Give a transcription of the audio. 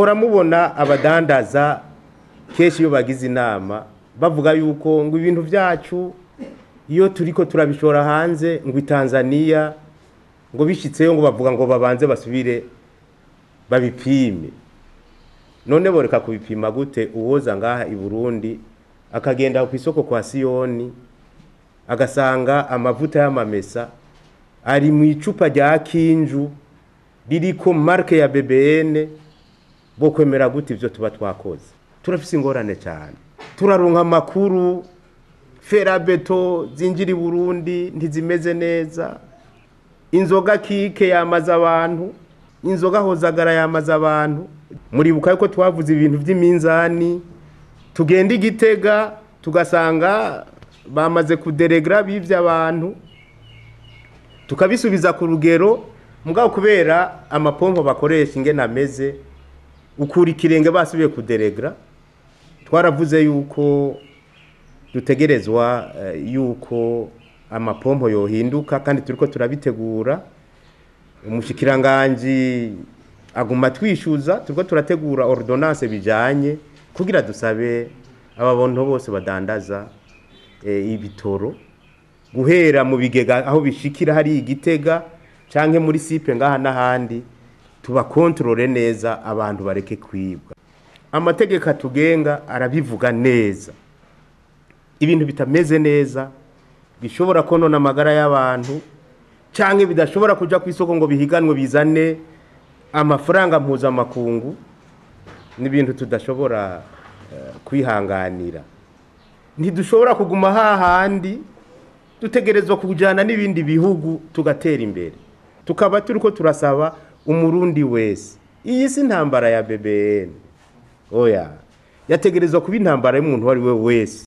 muhora mubona abadandaza keshi iyo bagize inama bavuga yuko ngo ibintu byacu iyo turiko turabishora hanze ngo Tanzania ngo bishitseyo ngo bavuga ngo babanze basubire babipime. None boreka kubipima gute uwoza ngaha i Burundi akagenda ku isoko kwa Siyoni agasanga amavuta y'amamesa ari mu icupa rya kinju ririko marke ya BBN, bo kwemera gute ivyo tuba twakoze? Turafise ingorane cyane, turaronka amakuru ferabeto zinjira i Burundi ntizimeze neza, inzoga kike yamaza abantu, inzoga hozagara yamaza abantu. Muribuka yuko twavuze ibintu by'iminzani, tugenda igitega tugasanga bamaze kuderegra bivya abantu, tukabisubiza ku rugero, mugabo kubera amapompo bakoresha ingene ameze ukura ikirenge basubiye kuderegra. Twaravuze yuko dutegerezwa yuko amapompo yohinduka, kandi turiko turabitegura. Umushikiranganje aguma twishuza, turiko turategura ordonnance bijanye kugira dusabe ababonto bose badandaza ibitoro guhera mu bigega aho bishikira hari igitega canke muri sipe ngaha n'ahandi, tuba kontrole neza abantu bareke kwibwa. Amategeko atugenga arabivuga neza, ibintu bitameze neza bishobora konona amagara y'abantu canke bidashobora kuja ku isoko ngo bihiganwe bizane amafaranga mpuzamakungu, n'ibintu tudashobora kwihanganira. Ntidushobora kuguma hahandi, dutegerezwa kujana n'ibindi bihugu tugatera imbere. Tukaba turiko turasaba umurundi wese, iyi si ntambara ya BBN, oya, yategerezwa kuba intambara y'umuntu wari we wese.